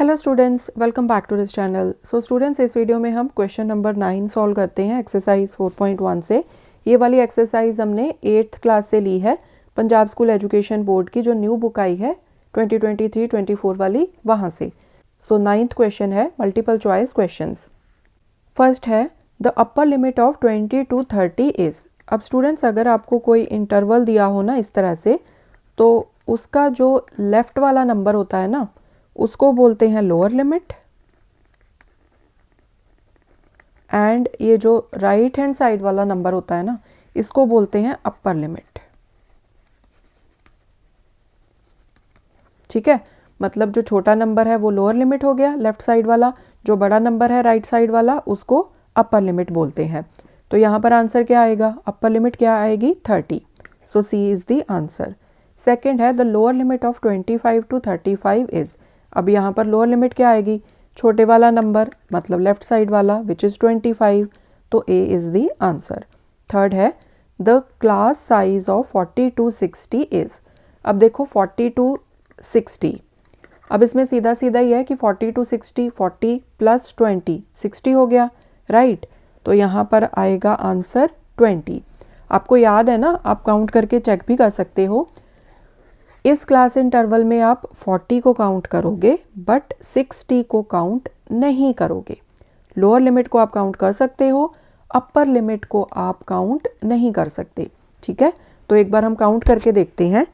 Hello students, welcome back to this channel. So students, इस video में हम question number 9 solve करते हैं एक्सरसाइज 4.1 से। ये वाली एक्सरसाइज हमने 8th क्लास से ली है, पंजाब स्कूल एजुकेशन बोर्ड की जो न्यू बुक आई है 2023-24 वाली, वहाँ से। सो 9th क्वेश्चन है मल्टीपल चॉइस क्वेश्चंस। फर्स्ट है the upper limit of 20 to 30 is. अब स्टूडेंट्स, अगर आपको कोई इंटरवल दिया हो ना इस तरह से, तो उसका जो लेफ़्ट वाला नंबर होता है ना, उसको बोलते हैं लोअर लिमिट, एंड ये जो राइट हैंड साइड वाला नंबर होता है ना, इसको बोलते हैं अपर लिमिट। ठीक है, मतलब जो छोटा नंबर है वो लोअर लिमिट हो गया लेफ्ट साइड वाला, जो बड़ा नंबर है राइट साइड वाला उसको अपर लिमिट बोलते हैं। तो यहाँ पर आंसर क्या आएगा? अपर लिमिट क्या आएगी? 30। सो C is the answer. Second है the lower limit of 25 to 35 is. अब यहाँ पर लोअर लिमिट क्या आएगी? छोटे वाला नंबर मतलब लेफ्ट साइड वाला विच इज़ 25, तो A is the answer. Third है the class size of 40 to 60 is. अब देखो 40 to 60, अब इसमें सीधा सीधा ही है कि 40 to 60, 40 + 20 60 हो गया, राइट। तो यहाँ पर आएगा आंसर 20। आपको याद है ना, आप काउंट करके चेक भी कर सकते हो। इस क्लास इंटरवल में आप 40 को काउंट करोगे बट 60 को काउंट नहीं करोगे। लोअर लिमिट को आप काउंट कर सकते हो, अपर लिमिट को आप काउंट नहीं कर सकते। ठीक है, तो एक बार हम काउंट करके देखते हैं।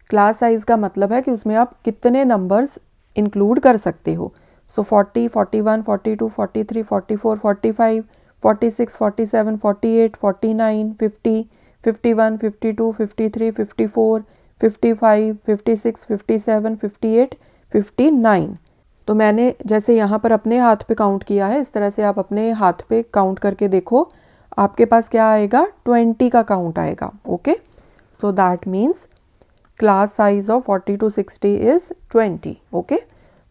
क्लास साइज का मतलब है कि उसमें आप कितने नंबर्स इंक्लूड कर सकते हो। सो 40, 41, 42, 43, 44, 45, 46, 47, 48, 49, 50, 51, 52, 53, 54, 55, 56, 57, 58, 59। तो मैंने जैसे यहाँ पर अपने हाथ पे काउंट किया है, इस तरह से आप अपने हाथ पे काउंट करके देखो, आपके पास क्या आएगा? 20 का काउंट आएगा। Okay, so that means class size of 40 to 60 is 20। Okay,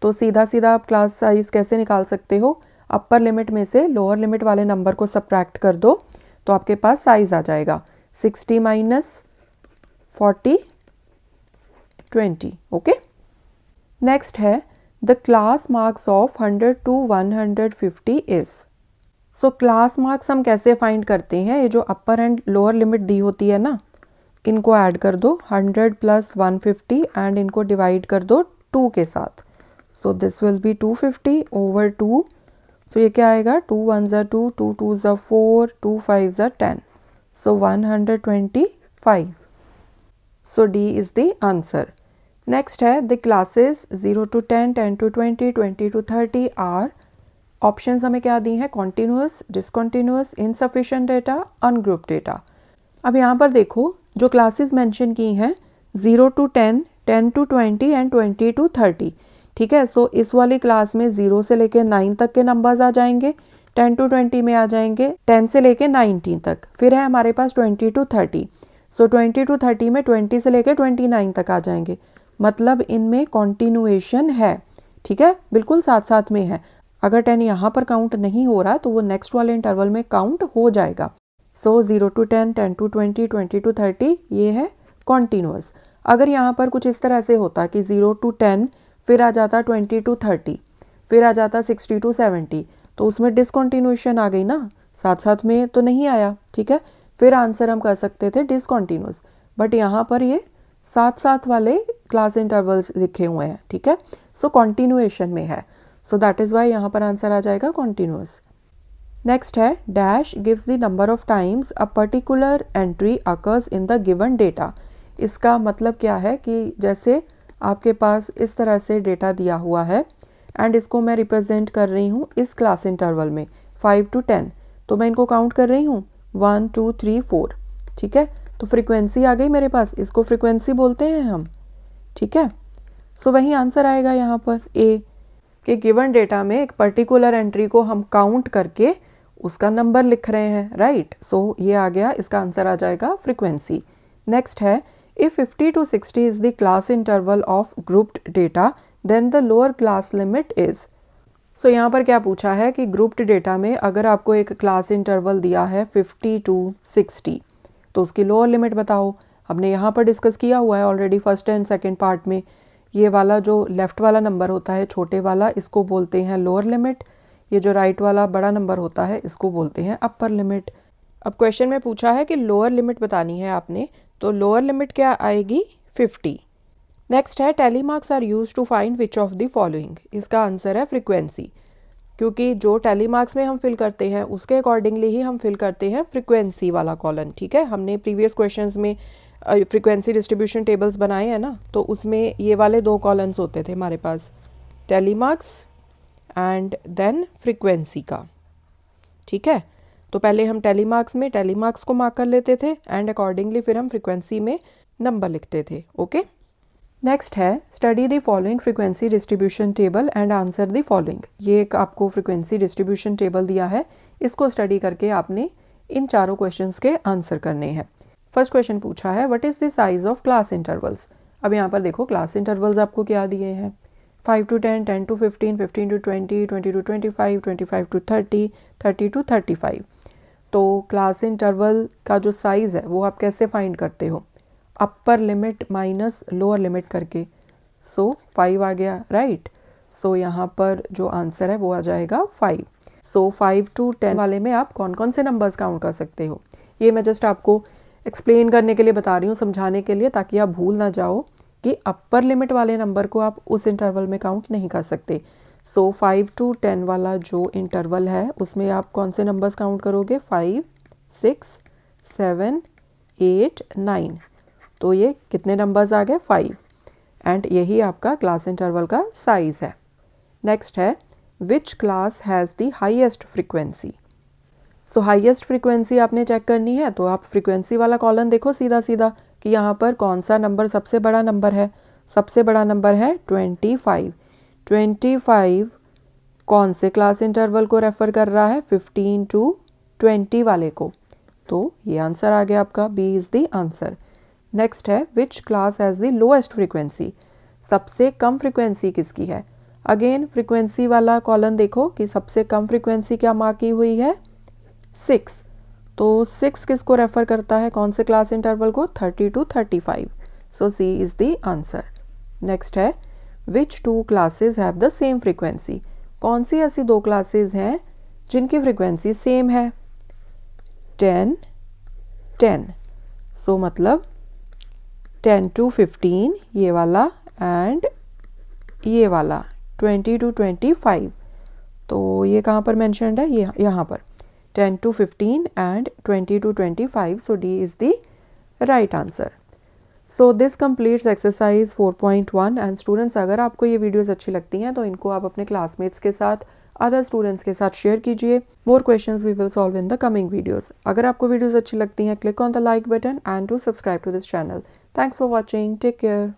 तो सीधा सीधा आप क्लास साइज कैसे निकाल सकते हो? अपर लिमिट में से लोअर लिमिट वाले नंबर को सब्ट्रैक्ट कर दो तो आपके पास साइज आ जाएगा 60 - 40 20। ओके, नेक्स्ट है the class marks of 100 to 150 is. So class marks हम कैसे फाइंड करते हैं? ये जो अपर एंड लोअर लिमिट दी होती है ना, इनको ऐड कर दो 100 + 150 एंड इनको डिवाइड कर दो 2 के साथ। So this will be 250 over 2। सो ये क्या आएगा? 2 1s are 2, 2 2s are 4, 2 5s are 10। So 125। So D is the answer. Next है the classes 0 to 10, 10 to 20, 20 to 30 are. Options हमें क्या दी हैं? Continuous, discontinuous, insufficient data, ungroup data. अब यहाँ पर देखो जो क्लासेस मेंशन की हैं 0 to 10, 10 to 20 एंड 20 to 30। ठीक है, सो इस वाली क्लास में 0 से लेके 9 तक के नंबर्स आ जाएंगे, 10 to 20 में आ जाएंगे 10 से लेके 19 तक, फिर है हमारे पास 20 to 30। सो 20 to 30 में 20 से लेके 29 तक आ जाएंगे, मतलब इनमें कॉन्टिन्यूएशन है। ठीक है, बिल्कुल साथ साथ में है। अगर 10 यहाँ पर काउंट नहीं हो रहा तो वो नेक्स्ट वाले इंटरवल में काउंट हो जाएगा। सो 0 to 10, 10 to 20, 20 to 30 ये है कॉन्टिन्यूअस। अगर यहाँ पर कुछ इस तरह से होता कि 0 to 10 फिर आ जाता 20 to 30 फिर आ जाता 60 to 70, तो उसमें डिसकॉन्टिन्यूएशन आ गई ना, साथ साथ में तो नहीं आया। ठीक है, फिर आंसर हम कर सकते थे डिसकॉन्टिन्यूअस, बट यहाँ पर ये साथ साथ वाले क्लास इंटरवल्स लिखे हुए हैं। ठीक है, सो कॉन्टिन्यूएशन में है, सो दैट इज़ वाई यहाँ पर आंसर आ जाएगा कॉन्टिन्यूअस। नेक्स्ट है dash gives the number of times a particular entry occurs in the given data. इसका मतलब क्या है कि जैसे आपके पास इस तरह से डेटा दिया हुआ है एंड इसको मैं रिप्रेजेंट कर रही हूँ इस क्लास इंटरवल में 5 to 10, तो मैं इनको काउंट कर रही हूँ 1 2 3 4। ठीक है, तो फ्रीक्वेंसी आ गई मेरे पास, इसको फ्रीक्वेंसी बोलते हैं हम। ठीक है, सो वही आंसर आएगा यहाँ पर ए कि गिवन डेटा में एक पर्टिकुलर एंट्री को हम काउंट करके उसका नंबर लिख रहे हैं, राइट। सो ये आ गया, इसका आंसर आ जाएगा फ्रीक्वेंसी। नेक्स्ट है if 50 to 60 is the class interval of grouped data then the lower class limit is. सो यहाँ पर क्या पूछा है कि ग्रुप्ड डेटा में अगर आपको एक क्लास इंटरवल दिया है 50 to 60, तो उसकी लोअर लिमिट बताओ। हमने यहाँ पर डिस्कस किया हुआ है already first and second part में। ये वाला जो लेफ़्ट वाला नंबर होता है छोटे वाला, इसको बोलते हैं लोअर लिमिट। ये जो राइट वाला बड़ा नंबर होता है इसको बोलते हैं अपर लिमिट। अब क्वेश्चन में पूछा है कि लोअर लिमिट बतानी है आपने, तो लोअर लिमिट क्या आएगी 50। नेक्स्ट है tally marks are used to find which of the following. इसका आंसर है फ्रिक्वेंसी, क्योंकि जो टैली मार्क्स में हम फिल करते हैं उसके अकॉर्डिंगली ही हम फिल करते हैं फ्रिक्वेंसी वाला कॉलम। ठीक है, हमने प्रीवियस क्वेश्चंस में फ्रिक्वेंसी डिस्ट्रीब्यूशन टेबल्स बनाए हैं ना, तो उसमें ये वाले 2 कॉलम्स होते थे हमारे पास, tally marks and then frequency का। ठीक है, तो पहले हम टैली मार्क्स में टैली मार्क्स को मार्क कर लेते थे एंड अकॉर्डिंगली फिर हम फ्रिक्वेंसी में नंबर लिखते थे। ओके, नेक्स्ट है study the following frequency distribution table and answer the following. ये एक आपको फ्रिक्वेंसी डिस्ट्रीब्यूशन टेबल दिया है, इसको स्टडी करके आपने इन चारों क्वेश्चंस के आंसर करने हैं। फर्स्ट क्वेश्चन पूछा है what is the size of class intervals. अब यहाँ पर देखो क्लास इंटरवल्स आपको क्या दिए हैं, 5 to 10, 10 to 15, 15 to 20, 20 to 25, 25 to 30, 30 to 35। तो क्लास इंटरवल का जो साइज़ है वो आप कैसे फाइंड करते हो, upper limit minus lower limit करके। सो 5 आ गया, राइट। सो यहाँ पर जो आंसर है वो आ जाएगा 5। सो 5 to 10 वाले में आप कौन कौन से नंबर्स काउंट कर सकते हो, ये मैं जस्ट आपको एक्सप्लेन करने के लिए बता रही हूँ, समझाने के लिए, ताकि आप भूल ना जाओ कि अपर लिमिट वाले नंबर को आप उस इंटरवल में काउंट नहीं कर सकते। सो 5 to 10 वाला जो इंटरवल है उसमें आप कौन से नंबर्स काउंट करोगे, 5, 6, 7, 8, 9। तो ये कितने नंबर्स आ गए, 5। एंड यही आपका क्लास इंटरवल का साइज़ है। नेक्स्ट है which class has the highest frequency. So highest frequency आपने चेक करनी है, तो आप फ्रिक्वेंसी वाला कॉलम देखो सीधा सीधा कि यहाँ पर कौन सा नंबर सबसे बड़ा नंबर है। सबसे बड़ा नंबर है 25। 25 कौन से क्लास इंटरवल को रेफ़र कर रहा है, 15 to 20 वाले को। तो ये आंसर आ गया आपका, B is the answer. Next है which class has the lowest frequency. सबसे कम फ्रिक्वेंसी किसकी है। अगेन फ्रिक्वेंसी वाला कॉलम देखो कि सबसे कम फ्रिक्वेंसी क्या मार्क की हुई है, 6। तो 6 किसको रेफ़र करता है, कौन से क्लास इंटरवल को, 30 to 35। So C is the answer. Next है which 2 classes have the same frequency. कौन सी ऐसी 2 क्लासेस हैं जिनकी फ्रिक्वेंसी सेम है, 10, 10। सो मतलब 10 to 15 ये वाला एंड ये वाला 20 to 25। तो ये कहाँ पर मेंशन्ड है, ये यहाँ पर 10 to 15 and 20 to 25। So D is the right answer. So this completes exercise 4.1 and students अगर आपको ये वीडियोस अच्छी लगती हैं तो इनको आप अपने क्लासमेट्स के साथ, अदर स्टूडेंट्स के साथ शेयर कीजिए। More questions we will solve in the coming videos. अगर आपको वीडियोस अच्छी लगती हैं, click on the like button and to subscribe to this channel. Thanks for watching, take care.